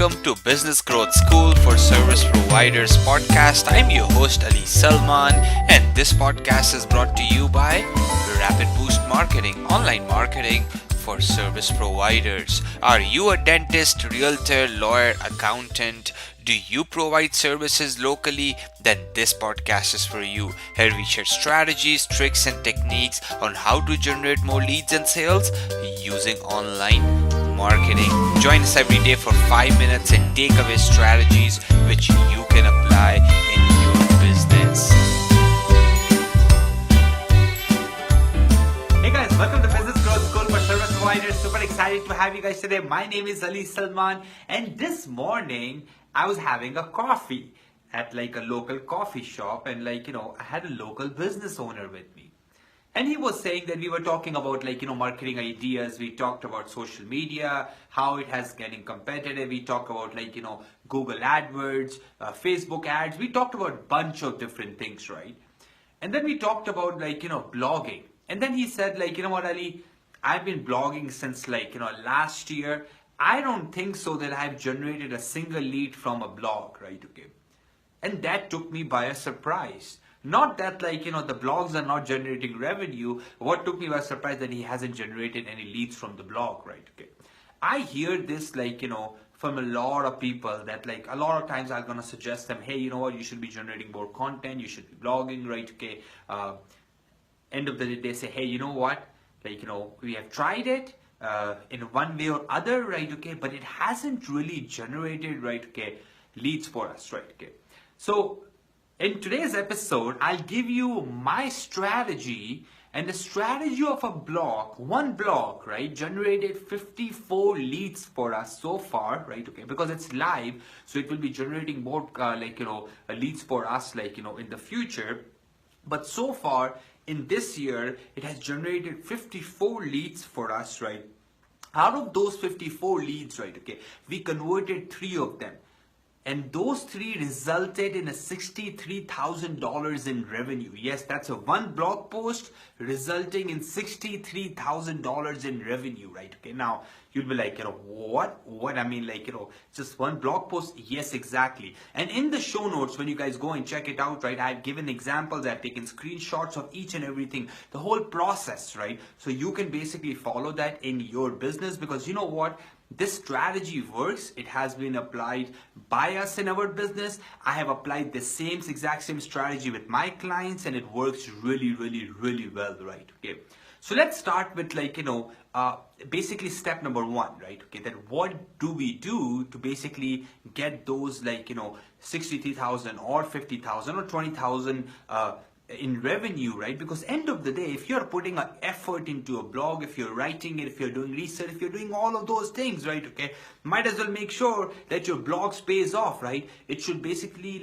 welcome to Business Growth School for Service Providers podcast. I'm your host Ali Salman, and this podcast is brought to you by Rapid Boost Marketing, online marketing for service providers. Are you a dentist, realtor, lawyer, accountant? Do you provide services locally? Then this podcast is for you. Here we share strategies, tricks, and techniques on how to generate more leads and sales using online marketing. Join us every day for 5 minutes and take away strategies which you can apply in your business. Hey guys, welcome to Business Growth School for Service Providers. Super excited to have you guys today. My name is Ali Salman, and this morning I was having a coffee at like a local coffee shop, and I had a local business owner with me. And he was saying that we were talking about marketing ideas. We talked about social media, how it has getting competitive. We talked about Google AdWords, Facebook ads. We talked about a bunch of different things, right? And then we talked about blogging. And then he said what, Ali, I've been blogging since last year. I don't think so that I've generated a single lead from a blog, right? Okay. And that took me by a surprise. Not that the blogs are not generating revenue. What took me by surprise that he hasn't generated any leads from the blog, right? Okay. I hear this from a lot of people that a lot of times I'm gonna suggest them, hey, you know what, you should be generating more content, you should be blogging, right? Okay. End of the day, they say, hey, you know what, we have tried it in one way or other, right? Okay, but it hasn't really generated, right? Okay, leads for us, right? Okay. So in today's episode, I'll give you my strategy and the strategy of a blog. One blog, right, generated 54 leads for us so far, right? Okay, because it's live, so it will be generating more, leads for us, in the future. But so far in this year, it has generated 54 leads for us, right? Out of those 54 leads, right? Okay, we converted 3 of them. And those 3 resulted in a $63,000 in revenue. Yes, that's a one blog post resulting in $63,000 in revenue, right? Okay, now you'll be like, what? I mean, just one blog post? Yes, exactly. And in the show notes, when you guys go and check it out, right, I've given examples, I've taken screenshots of each and everything, the whole process, right? So you can basically follow that in your business, because you know what? This strategy works. It has been applied by us in our business. I have applied the exact same strategy with my clients, and it works really, really, really well, right? Okay. So let's start with basically step number 1, right? Okay. That what do we do to basically get those 63,000 or 50,000 or 20,000 in revenue, right? Because end of the day, if you're putting an effort into a blog, if you're writing it, if you're doing research, if you're doing all of those things, right? Okay, might as well make sure that your blog pays off, right? It should basically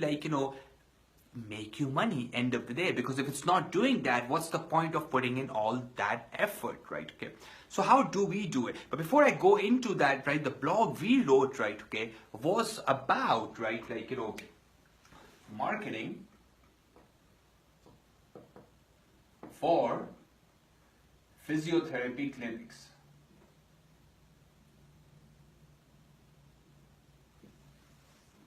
make you money end of the day, because if it's not doing that, what's the point of putting in all that effort, right? Okay, so how do we do it? But before I go into that, right, the blog we wrote, right, okay, was about, right, marketing for physiotherapy clinics.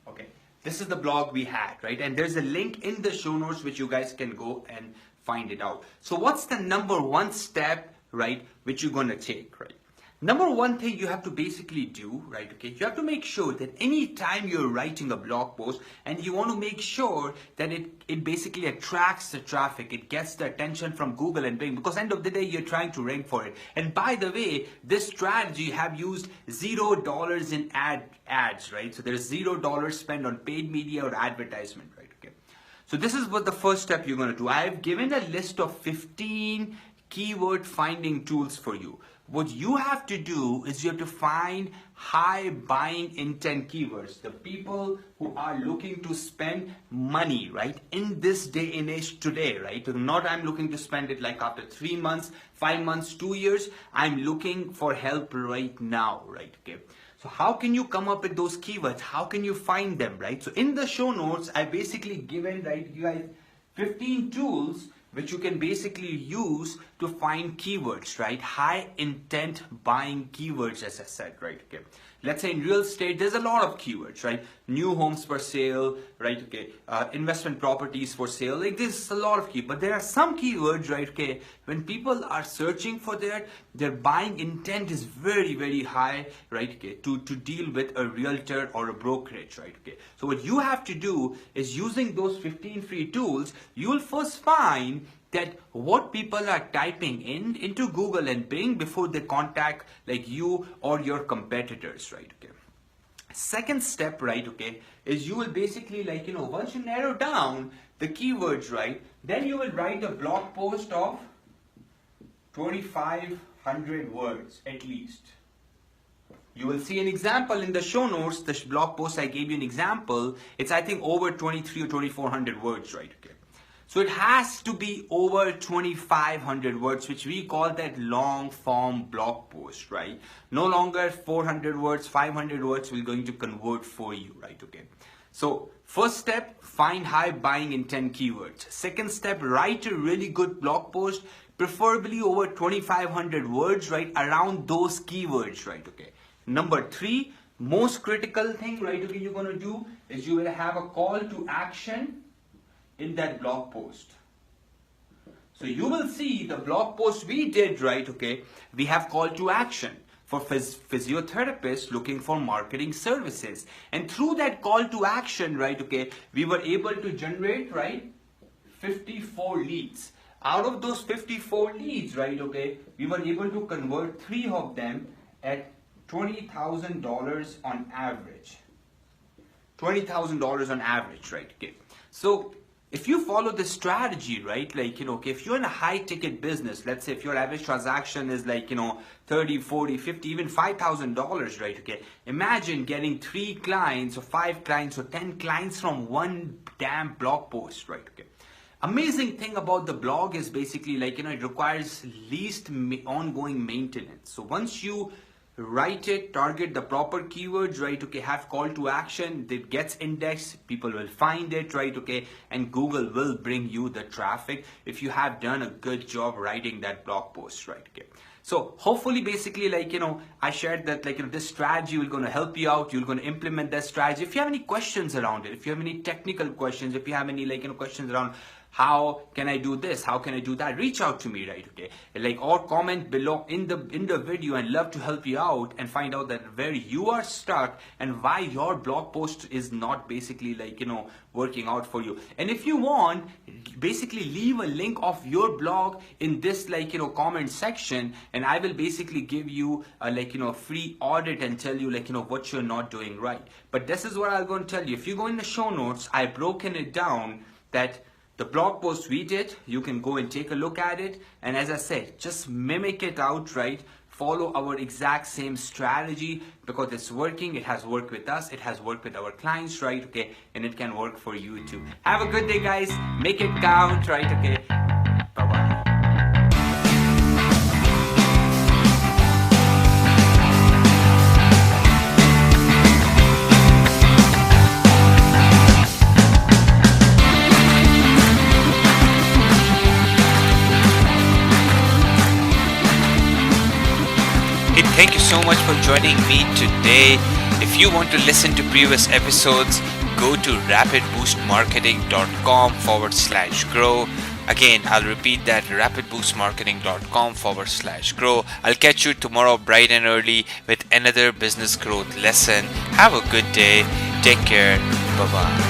Okay, this is the blog we had, right? And there's a link in the show notes which you guys can go and find it out. So what's the number 1 step, right, which you're going to take, right? Number 1 thing you have to basically do, right, okay, you have to make sure that anytime you're writing a blog post, and you want to make sure that it basically attracts the traffic, it gets the attention from Google and Bing, because end of the day, you're trying to rank for it. And by the way, this strategy have used $0 in ads, right? So there's $0 spent on paid media or advertisement, right? Okay. So this is what the first step you're going to do. I've given a list of 15 keyword finding tools for you. What you have to do is you have to find high buying intent keywords. The people who are looking to spend money, right, in this day and age today, right? Not I'm looking to spend it after 3 months, 5 months, 2 years. I'm looking for help right now, right? Okay. So how can you come up with those keywords? How can you find them, right? So in the show notes, I basically given, right, you guys 15 tools which you can basically use to find keywords, right? High intent buying keywords, as I said, right? Okay. Let's say in real estate, there's a lot of keywords, right? New homes for sale, right? Okay. Investment properties for sale. Like there's a lot of keywords, but there are some keywords, right? Okay. When people are searching for that, their buying intent is very, very high, right? Okay. To deal with a realtor or a brokerage, right? Okay. So what you have to do is using those 15 free tools, you will first find that what people are typing into Google and Bing before they contact like you or your competitors, right? Okay. Second step, right? Okay, is you will basically once you narrow down the keywords, right, then you will write a blog post of 2,500 words at least. You will see an example in the show notes. The blog post I gave you an example. It's I think over 23 or 2,400 words, right? Okay. So it has to be over 2,500 words, which we call that long form blog post, right? No longer 400 words, 500 words we're going to convert for you, right? Okay. So first step, find high buying intent keywords. Second step, write a really good blog post, preferably over 2,500 words, right? Around those keywords, right? Okay. Number 3, most critical thing, right? Okay, you're going to do is you will have a call to action in that blog post. So you will see the blog post we did, right? Okay, we have call to action for physiotherapists looking for marketing services, and through that call to action, right? Okay, we were able to generate, right, 54 leads. Out of those 54 leads, right? Okay, we were able to convert 3 of them at $20,000 on average. $20,000 on average, right? Okay, so if you follow this strategy, right, okay, if you're in a high ticket business, let's say if your average transaction is 30, 40, 50, even $5,000, right, okay, imagine getting 3 clients or 5 clients or 10 clients from one damn blog post, right, okay. Amazing thing about the blog is basically it requires least ongoing maintenance. So once you write it, target the proper keywords, right, okay, have call to action, it gets indexed, people will find it, right, okay, and Google will bring you the traffic if you have done a good job writing that blog post, right, okay. So hopefully basically I shared that this strategy will going to help you out. You're going to implement that strategy. If you have any questions around it, if you have any technical questions, if you have any questions around how can I do this, how can I do that, reach out to me, right, okay, or comment below in the video, and love to help you out and find out that where you are stuck and why your blog post is not basically working out for you. And if you want, basically leave a link of your blog in this comment section, and I will basically give you a free audit and tell you what you're not doing right. But this is what I'm going to tell you. If you go in the show notes, I've broken it down that the blog post we did, you can go and take a look at it, and as I said, just mimic it out, right? Follow our exact same strategy, because it's working. It has worked with us, it has worked with our clients, right, okay, and it can work for you too. Have a good day, guys. Make it count, right, okay. Bye-bye. Thank you so much for joining me today. If you want to listen to previous episodes, go to rapidboostmarketing.com/grow. Again, I'll repeat that, rapidboostmarketing.com/grow. I'll catch you tomorrow bright and early with another business growth lesson. Have a good day. Take care. Bye-bye.